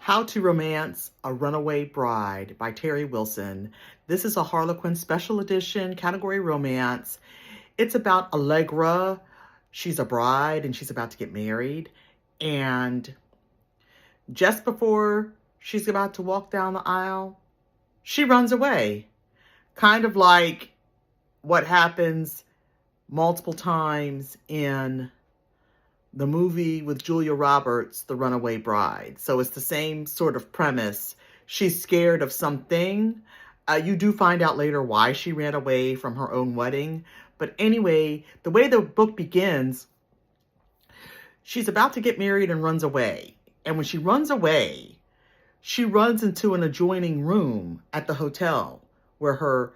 How to Romance a Runaway Bride by Teri Wilson. This is a Harlequin special edition category romance. It's about Allegra. She's a bride and she's about to get married. And just before she's about to walk down the aisle, she runs away. Kind of like what happens multiple times in the movie with Julia Roberts, The Runaway Bride. So it's the same sort of premise. She's scared of something. You do find out later why she ran away from her own wedding. But anyway, the way the book begins, she's about to get married and runs away. And when she runs away, she runs into an adjoining room at the hotel where her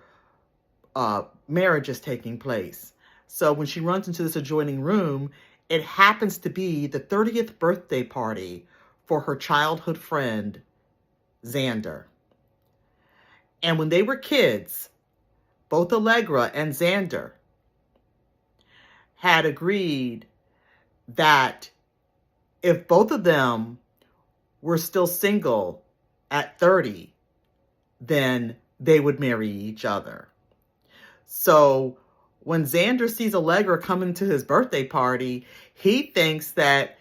marriage is taking place. So when she runs into this adjoining room, it happens to be the 30th birthday party for her childhood friend, Xander. And when they were kids, both Allegra and Xander had agreed that if both of them were still single at 30, then they would marry each other. So when Xander sees Allegra coming to his birthday party, he thinks that,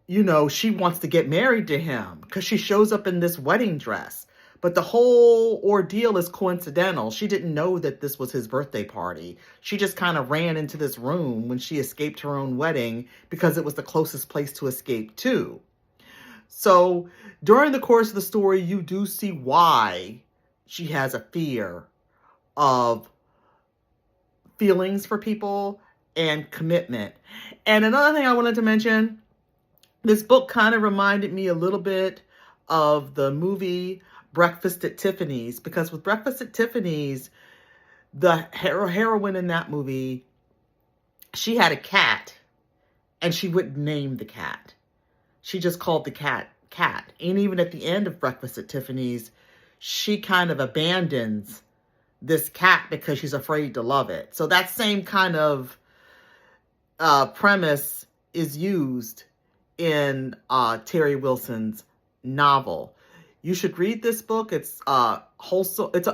she wants to get married to him because she shows up in this wedding dress. But the whole ordeal is coincidental. She didn't know that this was his birthday party. She just kind of ran into this room when she escaped her own wedding because it was the closest place to escape to. So during the course of the story, you do see why she has a fear of feelings for people and commitment. And another thing I wanted to mention, this book kind of reminded me a little bit of the movie Breakfast at Tiffany's, because with Breakfast at Tiffany's, the heroine in that movie, she had a cat and she wouldn't name the cat. She just called the cat. And even at the end of Breakfast at Tiffany's, she kind of abandons this cat because she's afraid to love it. So that same kind of premise is used in Teri Wilson's novel. You should read this book. It's wholesome. It's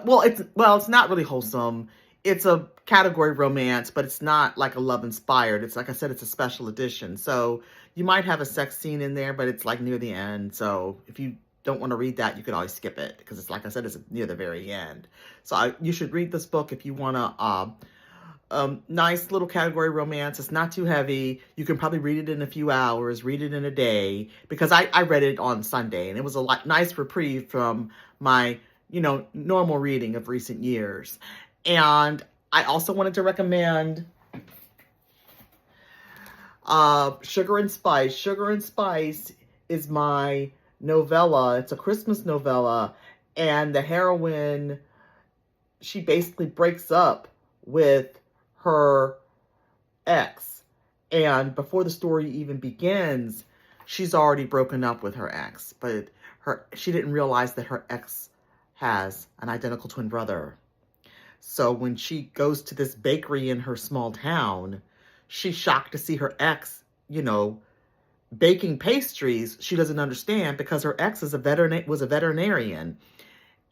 not really wholesome. It's a category romance, but it's not like a love inspired. It's like I said, it's a special edition. So you might have a sex scene in there, but it's like near the end. So if you don't want to read that, you could always skip it because it's like I said, it's near the very end. So you should read this book if you want a nice little category romance. It's not too heavy. You can probably read it in a few hours, read it in a day, because I read it on Sunday and it was a nice reprieve from my, normal reading of recent years. And I also wanted to recommend Sugar and Spice. Sugar and Spice is my novella. It's a Christmas novella, and the heroine, she basically breaks up with her ex, and before the story even begins, she's already broken up with her ex, but she didn't realize that her ex has an identical twin brother. So when she goes to this bakery in her small town, she's shocked to see her ex, baking pastries. She doesn't understand because her ex was a veterinarian.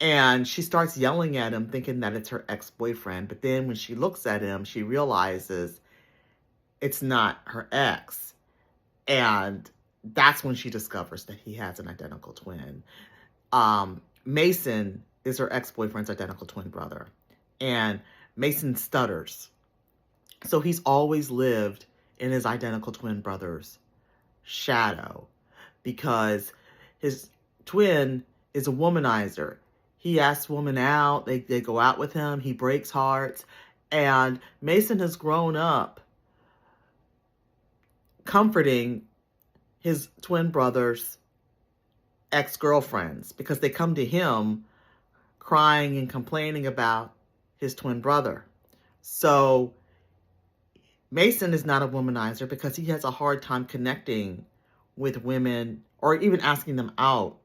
And she starts yelling at him, thinking that it's her ex-boyfriend. But then when she looks at him, she realizes it's not her ex. And that's when she discovers that he has an identical twin. Mason is her ex-boyfriend's identical twin brother. And Mason stutters. So he's always lived in his identical twin brother's shadow because his twin is a womanizer. He asks women out. They go out with him. He breaks hearts. And Mason has grown up comforting his twin brother's ex-girlfriends because they come to him crying and complaining about his twin brother. So Mason is not a womanizer because he has a hard time connecting with women or even asking them out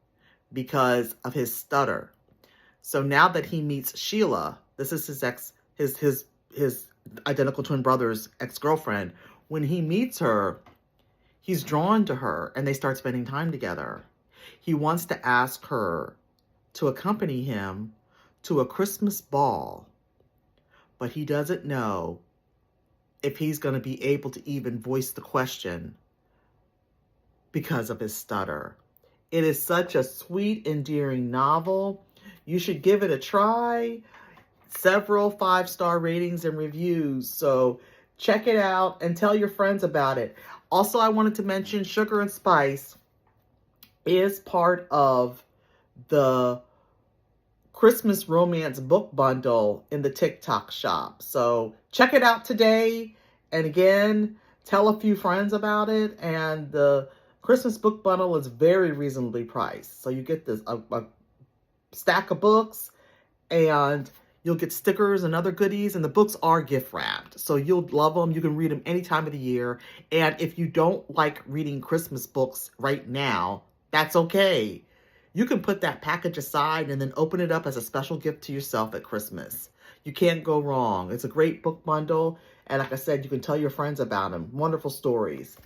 because of his stutter. So now that he meets Sheila, this is his identical twin brother's ex-girlfriend. When he meets her, he's drawn to her and they start spending time together. He wants to ask her to accompany him to a Christmas ball, but he doesn't know if he's going to be able to even voice the question because of his stutter. It is such a sweet, endearing novel. You should give it a try. Several 5-star ratings and reviews. So check it out and tell your friends about it. Also, I wanted to mention Sugar and Spice is part of the Christmas romance book bundle in the TikTok shop. So check it out today. And again, tell a few friends about it. And the Christmas book bundle is very reasonably priced. So you get this a stack of books, and you'll get stickers and other goodies, and the books are gift wrapped. So you'll love them. You can read them any time of the year. And if you don't like reading Christmas books right now, that's okay. You can put that package aside and then open it up as a special gift to yourself at Christmas. You can't go wrong. It's a great book bundle. And like I said, you can tell your friends about them. Wonderful stories.